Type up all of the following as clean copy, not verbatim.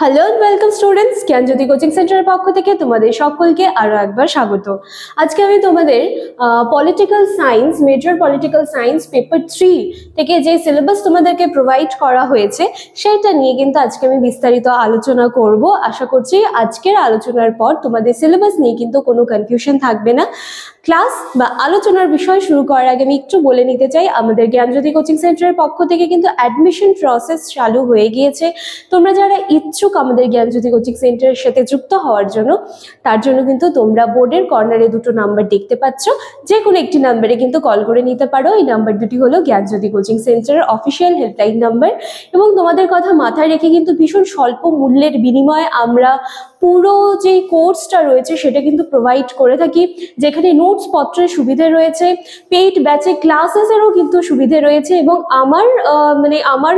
Hello and welcome students, Gyanjyoti coaching সেন্টারের পক্ষ থেকে তোমাদের সকলকে আরো একবার স্বাগত। আজকে আমি তোমাদের political science, major political science paper 3 থেকে যে সিলেবাস তোমাদেরকে প্রোভাইড করা হয়েছে সেটা নিয়ে কিন্তু আজকে আমি বিস্তারিত আলোচনা করব। আশা করছি আজকের আলোচনার পর তোমাদের সিলেবাস নিয়ে কিন্তু কোনো কনফিউশন থাকবে না। ক্লাস বা আলোচনার বিষয় শুরু করার আগে আমি একটু বলে নিতে চাই, আমাদের জ্ঞানজ্যোতি কোচিং সেন্টারের পক্ষ থেকে কিন্তু অ্যাডমিশন প্রসেস চালু হয়ে গিয়েছে। তোমরা যারা ইচ্ছুক আমাদের জ্ঞানজ্যোতি কোচিং সেন্টারের সাথে যুক্ত হওয়ার জন্য, তার জন্য কিন্তু তোমরা বোর্ডের কর্নারে দুটো নাম্বার দেখতে পাচ্ছ, যে কোনো একটি নাম্বারে কিন্তু কল করে নিতে পারো। এই নাম্বার দুটি হলো জ্ঞানজ্যোতি কোচিং সেন্টারের অফিসিয়াল হেল্পলাইন নাম্বার, এবং তোমাদের কথা মাথায় রেখে কিন্তু ভীষণ স্বল্প মূল্যের বিনিময়ে আমরা পুরো যে কোর্সটা রয়েছে সেটা কিন্তু প্রোভাইড করে থাকি, যেখানে নোটস পত্রের সুবিধে রয়েছে, পেইড ব্যাচে ক্লাসেসেরও কিন্তু সুবিধে রয়েছে, এবং আমার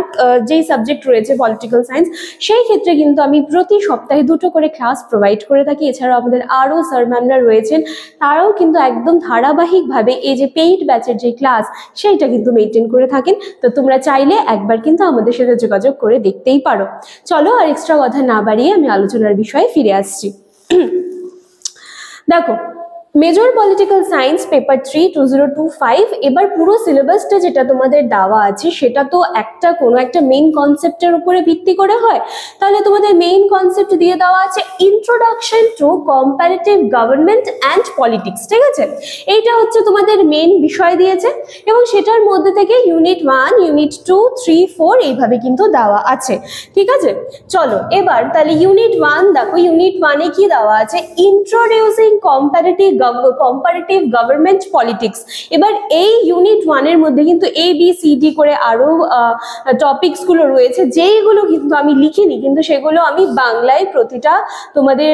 যেই সাবজেক্ট রয়েছে পলিটিক্যাল সায়েন্স, সেই ক্ষেত্রে কিন্তু আমি প্রতি সপ্তাহে দুটো করে ক্লাস প্রোভাইড করে থাকি। এছাড়াও আমাদের আরও স্যার ম্যামরা রয়েছেন, তারাও কিন্তু একদম ধারাবাহিকভাবে এই যে পেইড ব্যাচের যে ক্লাস সেইটা কিন্তু মেনটেন করে থাকেন। তো তোমরা চাইলে একবার কিন্তু আমাদের সাথে যোগাযোগ করে দেখতেই পারো। চলো আর এক্সট্রা কথা না বাড়িয়ে আমি আলোচনার বিষয়ে ফিরে আসছি। দেখো, মেজর পলিটিক্যাল সায়েন্স পেপার 3 2025, এবার পুরো সিলেবাসটা যেটা তোমাদের দেওয়া আছে সেটা তো কোনো একটা মেইন কনসেপ্টের উপরে ভিত্তি করে হয়। তাহলে তোমাদের মেইন কনসেপ্ট দিয়ে দেওয়া আছে introduction to comparative government and politics, ঠিক আছে? এইটা হচ্ছে তোমাদের মেইন বিষয় দিয়েছে, এবং সেটার মধ্যে থেকে ইউনিট 1, ইউনিট 2, 3, 4 এইভাবে কিন্তু দেওয়া আছে, ঠিক আছে? চলো এবার তাহলে ইউনিট 1 দেখো, ইউনিট 1-এ কি দেওয়া আছে? Introducing comparative government politics. এবার এই ইউনিট 1-এর মধ্যে কিন্তু ABCD করে আরো টপিকস গুলো রয়েছে, যেইগুলো কিন্তু আমি লিখিনি, কিন্তু সেগুলো আমি বাংলায় প্রতিটা তোমাদের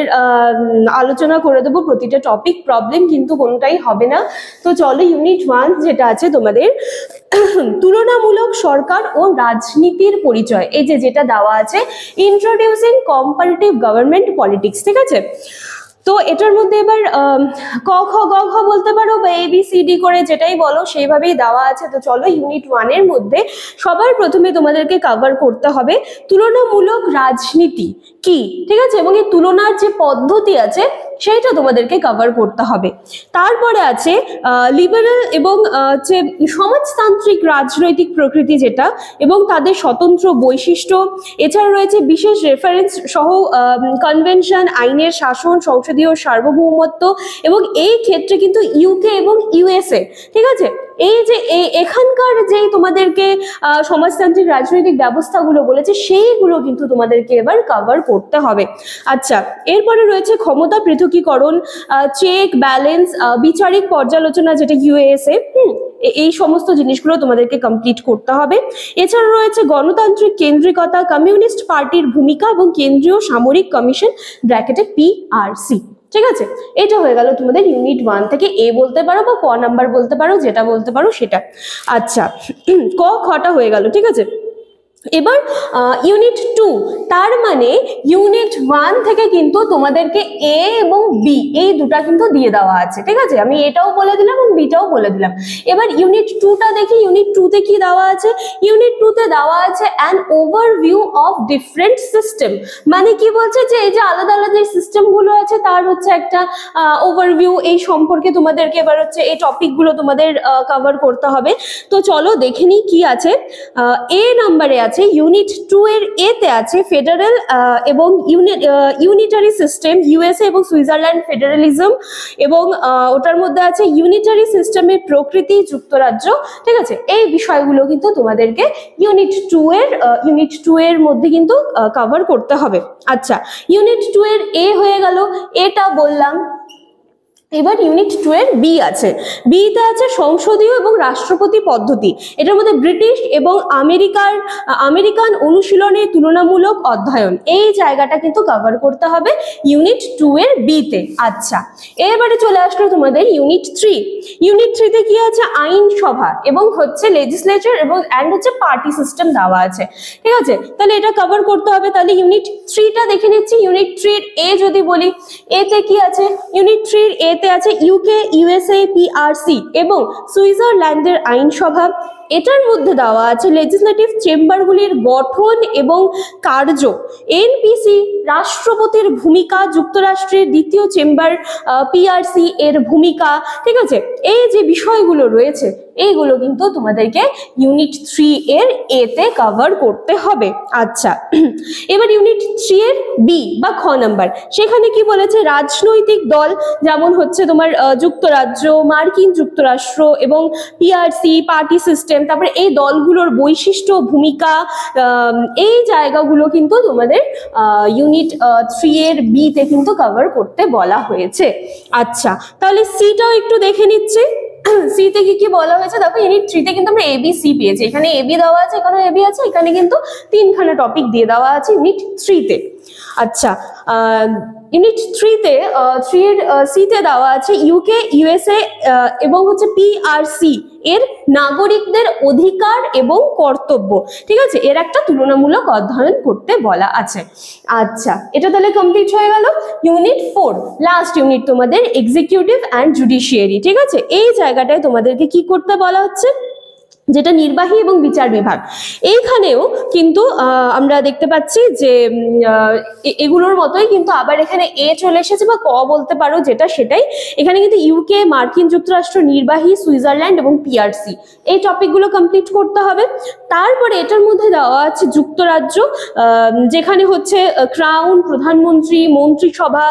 আলোচনা করে দেবো। প্রতিটা টপিক প্রবলেম কিন্তু কোনোটাই হবে না। তো চলো, ইউনিট 1 যেটা আছে তোমাদের তুলনামূলক সরকার ও রাজনীতির পরিচয়, এই যেটা দেওয়া আছে ইন্ট্রোডিউসিং কম্পারেটিভ গভর্নমেন্ট পলিটিক্স, ঠিক আছে? তো এটার মধ্যে এবার ক খ গ ঘ বলতে পারো বা ABCD করে যেটাই বলো সেইভাবেই দেওয়া আছে। তো চলো, ইউনিট 1-এর মধ্যে সবার প্রথমে তোমাদেরকে কভার করতে হবে তুলনামূলক রাজনীতি কি, ঠিক আছে? এবং এই তুলনার যে পদ্ধতি আছে সেইটা তোমাদেরকে কভার করতে হবে। তারপরে আছে লিবারেল এবং যে সমাজতান্ত্রিক রাজনৈতিক প্রকৃতি যেটা, এবং তাদের স্বতন্ত্র বৈশিষ্ট্য। এছাড়া রয়েছে বিশেষ রেফারেন্স সহ কনভেনশন, আইনের শাসন, সংসদীয় সার্বভৌমত্ব, এবং এই ক্ষেত্রে কিন্তু UK এবং USA, ঠিক আছে? এই যে এখানকার যেই তোমাদেরকে সমাজতান্ত্রিক রাজনৈতিক ব্যবস্থাগুলো বলেছে সেইগুলো কিন্তু তোমাদেরকে এবার কভার করতে হবে। আচ্ছা, এরপরে রয়েছে ক্ষমতা পৃথকীকরণ, চেক ব্যালেন্স, বিচারিক পর্যালোচনা যেটা USA, এই সমস্ত জিনিসগুলো তোমাদেরকে কমপ্লিট করতে হবে। এছাড়া রয়েছে গণতান্ত্রিক কেন্দ্রিকতা, কমিউনিস্ট পার্টির ভূমিকা, এবং কেন্দ্রীয় সামরিক কমিশন ব্র্যাকেটে PRC, ঠিক আছে? এটা হয়ে গেল তোমাদের ইউনিট 1 থেকে। বলতে পারো বা ক নাম্বার বলতে পারো, যেটা বলতে পারো সেটা। আচ্ছা, ক খটা হয়ে গেল, ঠিক আছে? এবার ইউনিট 2, তার মানে ইউনিট 1 থেকে কিন্তু তোমাদেরকে A এবং B এই দুটা কিন্তু দিয়ে দেওয়া আছে, ঠিক আছে? আমি এটাও বলে দিলাম এবং বিটাও বলে দিলাম। এবার ইউনিট 2টা দেখি, ইউনিট 2-তে কি দেওয়া আছে? ইউনিট 2-তে দেওয়া আছে an overview of different system. মানে কি বলছে যে এই যে আলাদা আলাদা যে সিস্টেমগুলো আছে তার হচ্ছে একটা ওভারভিউ, এই সম্পর্কে তোমাদেরকে এবার হচ্ছে এই টপিকগুলো তোমাদের কভার করতে হবে। তো চলো দেখে নিই কি আছে। A নাম্বারে আছে ইউনিট 2 এর এতে আছে ফেডারেল এবং ইউনিটারি সিস্টেম, USA এবং সুইজারল্যান্ড ফেডারালিজম, এবং ওটার মধ্যে আছে ইউনিটারি সিস্টেমের প্রকৃতি, যুক্তরাজ্য, ঠিক আছে? এই বিষয়গুলো কিন্তু তোমাদেরকে ইউনিট 2 এর মধ্যে কিন্তু কভার করতে হবে। আচ্ছা, ইউনিট 2 এর A হয়ে গেল, এটা বললাম। এবার ইউনিট 2 এর B আছে। বিতে আছে সংসদীয় এবং রাষ্ট্রপতি পদ্ধতি। এটার মধ্যে ব্রিটিশ এবং আমেরিকান অনুশীলনের তুলনামূলক অধ্যয়ন, এই জায়গাটা কিন্তু কভার করতে হবে ইউনিট 2 এর বিতে। আচ্ছা, এবারে চলে আসলো তোমাদের ইউনিট 3। ইউনিট 3-তে কি আছে? আইনসভা এবং হচ্ছে লেজিসলেচার এবং হচ্ছে পার্টি সিস্টেম দেওয়া আছে, ঠিক আছে? তাহলে এটা কভার করতে হবে। তাহলে ইউনিট 3টা দেখে নিচ্ছি। ইউনিট 3 এর A যদি বলি, এতে কি আছে? ইউনিট 3 এর এতে আছে UK, USA, PRC এবং সুইজারল্যান্ডের আইনসভা। এটার মধ্যে দেওয়া আছে লেজিসলেটিভ চেম্বারগুলির গঠন এবং কার্য, এনপিসি রাষ্ট্রপতির ভূমিকা, যুক্তরাষ্ট্রের দ্বিতীয় চেম্বার পিআরসি এর ভূমিকা, ঠিক আছে, এই যে বিষয়গুলো রয়েছে এইগুলো কিন্তু তোমাদেরকে ইউনিট 3 এর এ তে কভার করতে হবে। আচ্ছা, এবার ইউনিট 3 এর বি বা খ নাম্বার, সেখানে কি বলেছে, রাজনৈতিক দল যেমন হচ্ছে তোমার যুক্তরাজ্য, মার্কিন যুক্তরাষ্ট্র এবং পিআরসি, পার্টি সিস্টেম, তারপরে এই দলগুলোর বৈশিষ্ট্য, ভূমিকা, এই জায়গাগুলো কিন্তু তোমাদের ইউনিট 3 এর বি তে কিন্তু কভার করতে বলা হয়েছে। আচ্ছা, তাহলে সিটাও একটু দেখে নিচ্ছি। সি তে কি কি বলা হয়েছে দেখো, ইউনিট 3 তে কিন্তু আমরা এ বি সি পেয়েছি, এখানে এ বি দেওয়া আছে, এখানে এ বি আছে, এখানে কিন্তু তিনখানা টপিক দিয়ে দেওয়া আছে ইউনিট 3 তে। আচ্ছা, ইউনিট 3 তে 3 এর সি তে দেওয়া আছে ইউকে, ইউএসএ এবং হচ্ছে পিআরসি এর নাগরিকদের অধিকার এবং কর্তব্য, ঠিক আছে, এর একটা তুলনামূলক অধ্যয়ন করতে বলা আছে। আচ্ছা, এটা তাহলে কমপ্লিট হয়ে গেল। ইউনিট 4 লাস্ট ইউনিট তোমাদের এক্সিকিউটিভ অ্যান্ড জুডিশিয়ারি, ঠিক আছে, এই জায়গাটায় তোমাদেরকে কি করতে বলা হচ্ছে, যেটা নির্বাহী এবং বিচার বিভাগ। এইখানেও কিন্তু আমরা দেখতে পাচ্ছি যে এগুলোর মতোই কিন্তু আবার এখানে এ চলে এসেছে বা ক বলতে পারো, যেটা সেটাই। এখানে কিন্তু ইউকে, মার্কিন যুক্তরাষ্ট্র, নির্বাহী, সুইজারল্যান্ড এবং পিআরসি, এই টপিকগুলো কমপ্লিট করতে হবে। তারপরে এটার মধ্যে দেওয়া আছে যুক্তরাজ্য, যেখানে হচ্ছে ক্রাউন, প্রধানমন্ত্রী, মন্ত্রিসভা,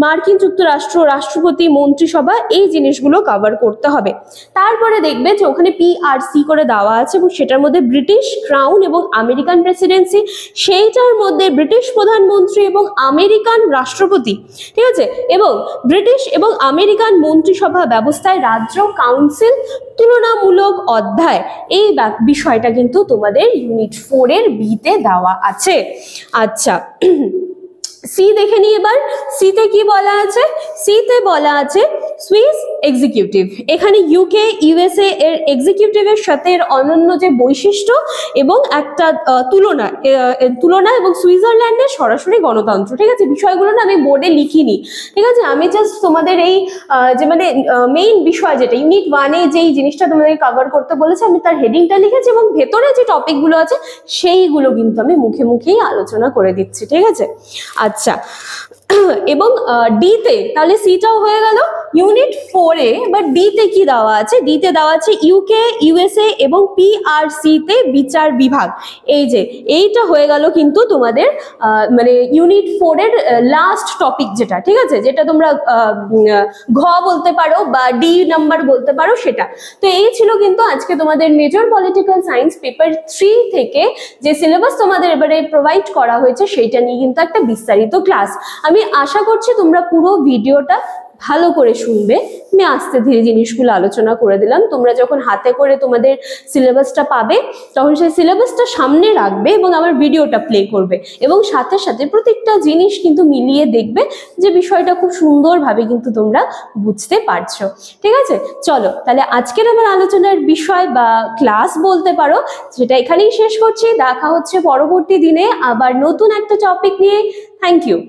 মার্কিন যুক্তরাষ্ট্র, রাষ্ট্রপতি, মন্ত্রিসভা, এই জিনিসগুলো কভার করতে হবে। তারপরে দেখবে যে ওখানে পিআরসি করে দেওয়া আছে এবং সেটার মধ্যে ব্রিটিশ ক্রাউন এবং আমেরিকান প্রেসিডেন্সি, সেইটার মধ্যে ব্রিটিশ প্রধানমন্ত্রী এবং আমেরিকান রাষ্ট্রপতি, ঠিক আছে, এবং ব্রিটিশ এবং আমেরিকান মন্ত্রিসভা ব্যবস্থায় রাজ্য কাউন্সিল, তুলনামূলক অধ্যায়, এই বিষয়টা কিন্তু তোমাদের ইউনিট 4 এর বি তে দেওয়া আছে। আচ্ছা, সি দেখে নিই এবার। সি তে কি বলা আছে, সি তে বলা আছে সুইস এক্সিকিউটিভ। এখানে ইউকে, ইউএসএ এর এক্সিকিউটিভের সাথে এর অনন্য যে বৈশিষ্ট্য এবং একটা তুলনা এবং সুইজারল্যান্ডের সরাসরি গণতন্ত্র, ঠিক আছে, বিষয়গুলো না আমি বোর্ডে লিখিনি, ঠিক আছে, আমি জাস্ট তোমাদের এই যে মানে মেইন বিষয় যেটা ইউনিট 1 এ যেই জিনিসটা তোমাদেরকে কভার করতে বলেছে আমি তার হেডিংটা লিখেছি এবং ভেতরে যে টপিকগুলো আছে সেইগুলো কিন্তু আমি মুখে মুখেই আলোচনা করে দিচ্ছি, ঠিক আছে। আচ্ছা, এবং ডি তে তাহলে সিটাও হয়ে গেল। ইউনিট 4 এ বা ডি তে কি দেওয়া আছে, ডি তে দেওয়া আছে ইউকে, ইউএসএ এবং পিআরসি তে বিচার বিভাগ। এই যে এইটা হয়ে গেল কিন্তু তোমাদের মানে ইউনিট 4 এর লাস্ট টপিক যেটা, ঠিক আছে, যেটা তোমরা ঘ বলতে পারো বা ডি নাম্বার বলতে পারো সেটা। তো এই ছিল কিন্তু আজকে তোমাদের মেজর পলিটিক্যাল সায়েন্স পেপার 3 থেকে যে সিলেবাস তোমাদের এবারে প্রোভাইড করা হয়েছে সেইটা নিয়ে কিন্তু একটা বিস্তারিত ক্লাস। আমি আশা করছি তোমরা পুরো ভিডিওটা ভালো করে শুনবে। আমি আস্তে ধীরে জিনিসগুলো আলোচনা করে দিলাম। তোমরা যখন হাতে করে তোমাদের সিলেবাসটা পাবে তখন সেই সিলেবাসটা সামনে রাখবে এবং আমার ভিডিওটা প্লে করবে এবং সাথে সাথে প্রত্যেকটা জিনিস কিন্তু মিলিয়ে দেখবে যে বিষয়টা খুব সুন্দরভাবে কিন্তু তোমরা বুঝতে পারছো, ঠিক আছে। চলো তাহলে আজকের আমার আলোচনার বিষয় বা ক্লাস বলতে পারো যেটা এখানেই শেষ করছি। দেখা হচ্ছে পরবর্তী দিনে আবার নতুন একটা টপিক নিয়ে। Thank you.